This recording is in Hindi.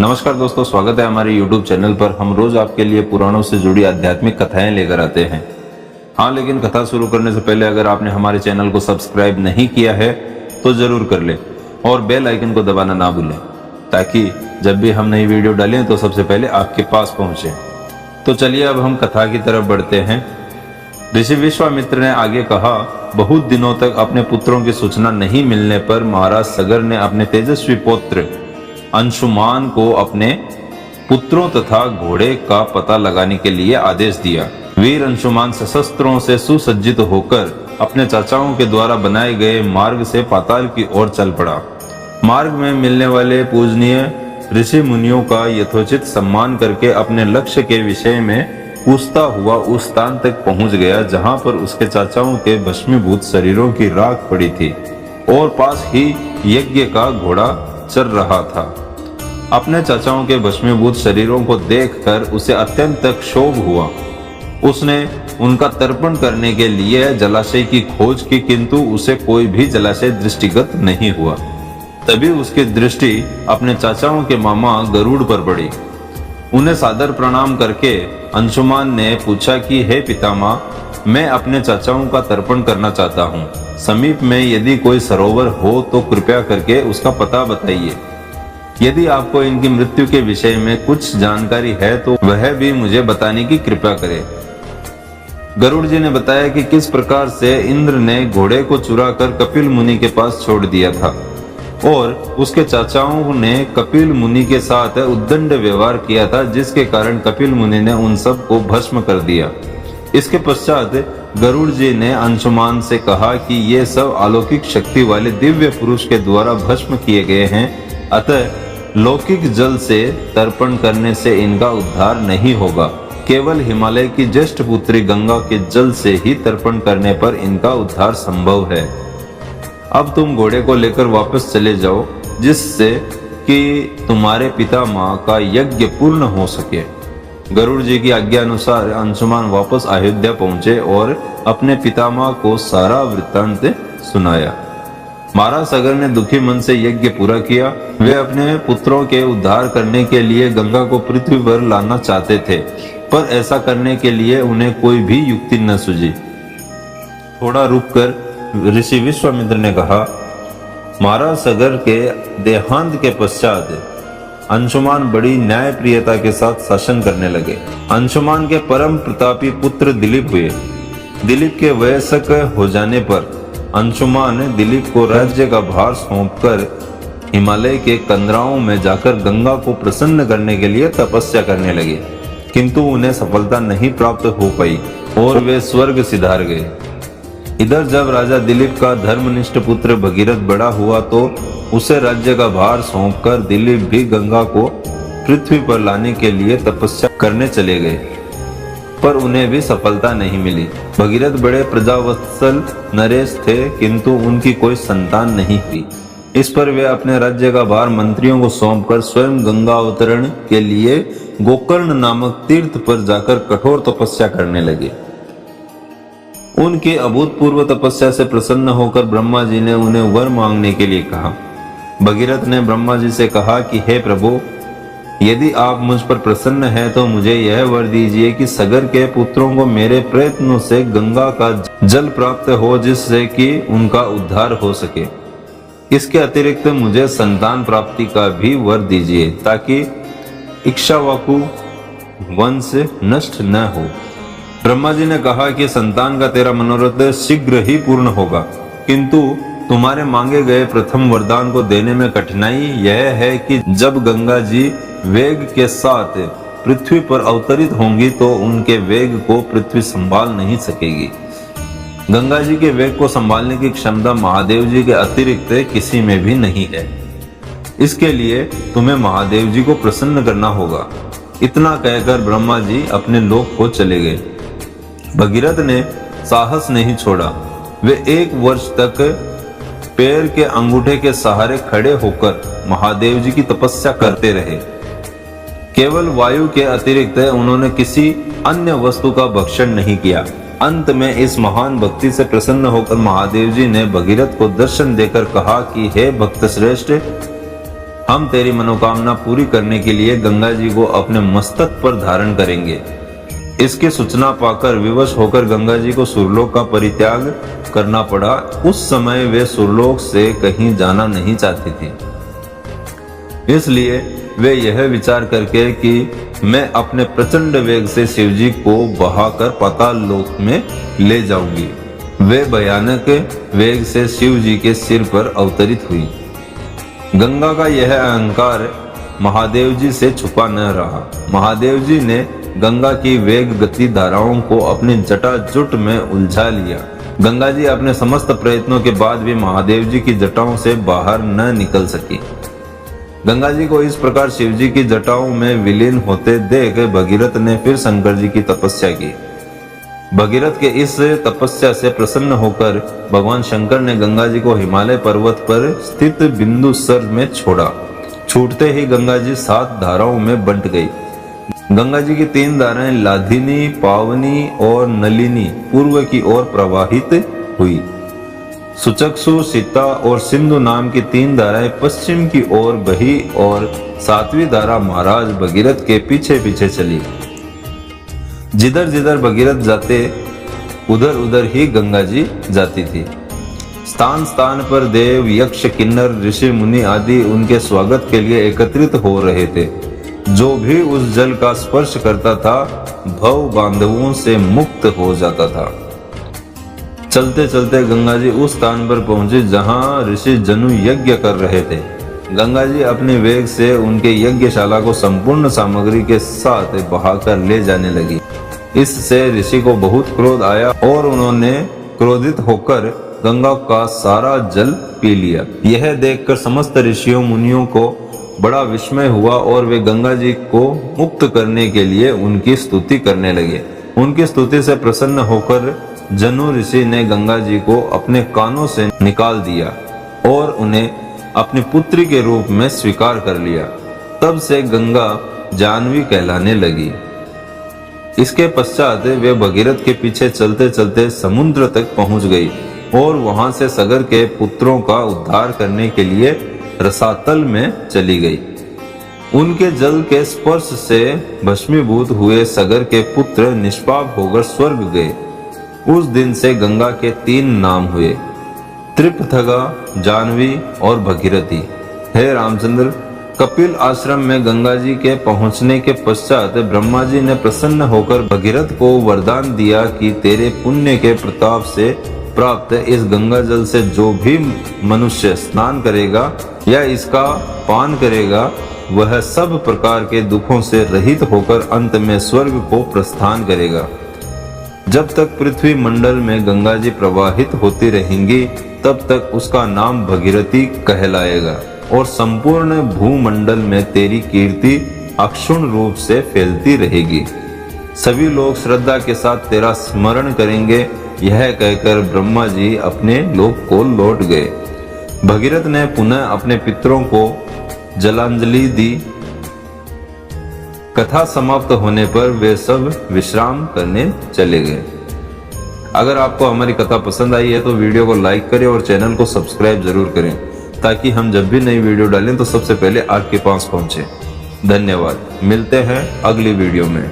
नमस्कार दोस्तों, स्वागत है हमारे YouTube चैनल पर। हम रोज आपके लिए पुराणों से जुड़ी आध्यात्मिक कथाएं लेकर आते हैं। हाँ, लेकिन कथा शुरू करने से पहले अगर आपने हमारे चैनल को सब्सक्राइब नहीं किया है तो जरूर कर ले और बेल आइकन को दबाना ना भूलें, ताकि जब भी हम नई वीडियो डालें तो सबसे पहले आपके पास पहुंचे। तो चलिए अब हम कथा की तरफ बढ़ते हैं। ऋषि विश्वामित्र ने आगे कहा, बहुत दिनों तक अपने पुत्रों की सूचना नहीं मिलने पर महाराज सगर ने अपने तेजस्वी पुत्र अंशुमान को अपने पुत्रों तथा घोड़े का पता लगाने के लिए आदेश दिया। वीर अंशुमान सशस्त्रों से सुसज्जित होकर अपने चाचाओं के द्वारा बनाए गए मार्ग से पाताल की ओर चल पड़ा। मार्ग में मिलने वाले पूजनीय ऋषि मुनियों का यथोचित सम्मान करके अपने लक्ष्य के विषय में पूछता हुआ उस स्थान तक पहुंच गया जहां पर उसके चाचाओं के भस्मीभूत शरीरों की राख पड़ी थी और पास ही यज्ञ का घोड़ा चल रहा था। अपने चाचाओं के भस्मीभूत शरीरों को देखकर उसे अत्यंत क्षोभ हुआ। उसने उनका तर्पण करने के लिए जलाशय की खोज की, किंतु उसे कोई भी जलाशय दृष्टिगत नहीं हुआ। तभी उसकी दृष्टि अपने चाचाओं के मामा गरुड़ पर पड़ी। उन्हें सादर प्रणाम करके अंशुमान ने पूछा कि हे पितामह, मैं अपने चाचाओं का तर्पण करना चाहता हूँ। समीप में यदि कोई सरोवर हो तो कृपया करके उसका पता बताइए। यदि आपको इनकी मृत्यु के विषय में कुछ जानकारी है तो वह भी मुझे बताने की कृपा करें। गरुड़ जी ने बताया कि किस प्रकार से इंद्र ने घोड़े को चुराकर कपिल मुनि के पास छोड़ दिया था और उसके चाचाओं ने कपिल मुनि के साथ उद्दंड व्यवहार किया था, जिसके कारण कपिल मुनि ने उन सब को भस्म कर दिया। इसके पश्चात गरुड़ जी ने अंशुमान से कहा कि ये सब अलौकिक शक्ति वाले दिव्य पुरुष के द्वारा भस्म किए गए हैं, अतः लौकिक जल से तर्पण करने से इनका उद्धार नहीं होगा। केवल हिमालय की ज्येष्ठ पुत्री गंगा के जल से ही तर्पण करने पर इनका उद्धार संभव है। अब तुम घोड़े को लेकर वापस चले जाओ, जिससे कि तुम्हारे पितामह का यज्ञ पूर्ण हो सके। गरुड़ जी की आज्ञा अनुसार अंशुमान वापस अयोध्या पहुंचे और अपने पितामह को सारा वृत्तांत सुनाया। महाराज सगर ने दुखी मन से यज्ञ पूरा किया। वे अपने पुत्रों के उद्धार करने के लिए गंगा को पृथ्वी पर लाना चाहते थे, पर ऐसा करने के लिए उन्हें कोई भी युक्ति न सूझी। थोड़ा रुककर ऋषि विश्वामित्र ने कहा, महाराज सगर के देहांत के पश्चात अंशुमान बड़ी न्यायप्रियता के साथ शासन करने लगे। अंशुमान के परम प्रतापी पुत्र दिलीप हुए। दिलीप के वयस्क हो जाने पर अंशुमान ने दिलीप को राज्य का भार सौंपकर हिमालय के कंदराओं में जाकर गंगा को प्रसन्न करने के लिए तपस्या करने लगे, किंतु उन्हें सफलता नहीं प्राप्त हो पाई और वे स्वर्ग सिधार गए। इधर जब राजा दिलीप का धर्मनिष्ठ पुत्र भगीरथ बड़ा हुआ तो उसे राज्य का भार सौंपकर दिलीप भी गंगा को पृथ्वी पर लाने के लिए तपस्या करने चले गए, पर उन्हें भी सफलता नहीं मिली। भगीरथ बड़े प्रजावत्सल नरेश थे, किंतु उनकी कोई संतान नहीं हुई। इस पर वे अपने राज्य का भार मंत्रियों को सौंपकर स्वयं गंगा अवतरण के लिए गोकर्ण नामक तीर्थ पर जाकर कठोर तपस्या करने लगे। उनकी अभूतपूर्व तपस्या से प्रसन्न होकर ब्रह्मा जी ने उन्हें वर मांगने के लिए कहा। भगीरथ ने ब्रह्मा जी से कहा कि हे प्रभु, यदि आप मुझ पर प्रसन्न हैं तो मुझे यह वर दीजिए कि सगर के पुत्रों को मेरे प्रयत्नों से गंगा का जल प्राप्त हो, जिससे कि उनका उद्धार हो सके। इसके अतिरिक्त मुझे संतान प्राप्ति का भी वर दीजिए, ताकि इक्ष्वाकु वंश नष्ट न हो। ब्रह्मा जी ने कहा कि संतान का तेरा मनोरथ शीघ्र ही पूर्ण होगा, किंतु तुम्हारे मांगे गए प्रथम वरदान को देने में कठिनाई यह है कि जब गंगा जी वेग के साथ पृथ्वी पर अवतरित होंगी तो उनके वेग को पृथ्वी संभाल नहीं सकेगी। गंगा जी के वेग को संभालने की क्षमता महादेव जी के अतिरिक्त किसी में भी नहीं है। इसके लिए तुम्हें महादेव जी को प्रसन्न करना होगा। इतना कहकर ब्रह्मा जी अपने लोक को चले गए। भगीरथ ने साहस नहीं छोड़ा। वे 1 वर्ष तक पैर के अंगूठे के सहारे खड़े होकर महादेव जी की तपस्या करते रहे। केवल वायु के अतिरिक्त उन्होंने किसी अन्य वस्तु का भक्षण नहीं किया। अंत में इस महान भक्ति से प्रसन्न होकर महादेव जी ने भगीरथ को दर्शन देकर कहा कि हे भक्त श्रेष्ठ, हम तेरी मनोकामना पूरी करने के लिए गंगा जी को अपने मस्तक पर धारण करेंगे। इसकी सूचना पाकर विवश होकर गंगा जी को सुरलोक का परित्याग करना पड़ा। उस समय वे सुरलोक से कहीं जाना नहीं चाहती थी, इसलिए वे यह विचार करके कि मैं अपने प्रचंड वेग से शिवजी को बहाकर पाताल लोक में ले जाऊंगी, वे भयानक वेग से शिव जी के सिर पर अवतरित हुई। गंगा का यह अहंकार महादेव जी से छुपा न रहा। महादेव जी ने गंगा की वेग गति धाराओं को अपनी जटाजुट में उलझा लिया। गंगा जी अपने समस्त प्रयत्नों के बाद भी महादेव जी की जटाओं से बाहर न निकल सकी। गंगा जी को इस प्रकार शिव जी की जटाओं में विलीन होते देख भगीरथ ने फिर शंकर जी की तपस्या की। भगीरथ के इस तपस्या से प्रसन्न होकर भगवान शंकर ने गंगा जी को हिमालय पर्वत पर स्थित बिंदुसर में छोड़ा। छूटते ही गंगा जी 7 धाराओं में बंट गई। गंगा जी की 3 धाराएं लाधिनी, पावनी और नलिनी पूर्व की ओर प्रवाहित हुई। सुचक्षु, सीता और सिंधु नाम की 3 धाराएं पश्चिम की ओर बही और 7वीं धारा महाराज भगीरथ के पीछे पीछे चली। जिधर जिधर भगीरथ जाते उधर उधर ही गंगा जी जाती थी। स्थान स्थान पर देव, यक्ष, किन्नर, ऋषि, मुनि आदि उनके स्वागत के लिए एकत्रित हो रहे थे। जो भी उस जल का स्पर्श करता था भव बांधवों से मुक्त हो जाता था। चलते चलते गंगा जी उस स्थान पर पहुंचे जहां ऋषि जनु यज्ञ कर रहे थे। गंगा जी अपने वेग से उनके यज्ञशाला को संपूर्ण सामग्री के साथ बहाकर ले जाने लगी। इससे ऋषि को बहुत क्रोध आया और उन्होंने क्रोधित होकर गंगा का सारा जल पी लिया। यह देखकर समस्त ऋषियों मुनियों को बड़ा विस्मय हुआ और वे गंगा जी को मुक्त करने के लिए उनकी स्तुति करने लगे। उनकी स्तुति से प्रसन्न होकर जनु ऋषि ने गंगा जी को अपने कानों से निकाल दिया और उन्हें अपनी पुत्री के रूप में स्वीकार कर लिया। तब से गंगा जानवी कहलाने लगी। इसके पश्चात वे भगीरथ के पीछे चलते चलते समुद्र तक पहुंच गई और वहां से सगर के पुत्रों का उद्धार करने के लिए रसातल में चली गई। उनके जल के स्पर्श से भस्मीभूत हुए सगर के पुत्र निष्पाप होकर स्वर्ग गए। उस दिन से गंगा के 3 नाम हुए, त्रिपथगा, जानवी और भगीरथी। हे रामचंद्र, कपिल आश्रम में गंगा जी के पहुंचने के पश्चात ब्रह्मा जी ने प्रसन्न होकर भगीरथ को वरदान दिया कि तेरे पुण्य के प्रताप से प्राप्त इस गंगा जल से जो भी मनुष्य स्नान करेगा या इसका पान करेगा वह सब प्रकार के दुखों से रहित होकर अंत में स्वर्ग को प्रस्थान करेगा। जब तक पृथ्वी मंडल में गंगा जी प्रवाहित होती रहेंगी तब तक उसका नाम भगीरथी कहलाएगा और संपूर्ण भूमंडल में तेरी कीर्ति अक्षुण रूप से फैलती रहेगी। सभी लोग श्रद्धा के साथ तेरा स्मरण करेंगे। यह कहकर ब्रह्मा जी अपने लोक को लौट गए। भगीरथ ने पुनः अपने पितरों को जलांजलि दी। कथा समाप्त होने पर वे सब विश्राम करने चले गए। अगर आपको हमारी कथा पसंद आई है तो वीडियो को लाइक करें और चैनल को सब्सक्राइब जरूर करें ताकि हम जब भी नई वीडियो डालें तो सबसे पहले आपके पास पहुंचे। धन्यवाद। मिलते हैं अगली वीडियो में।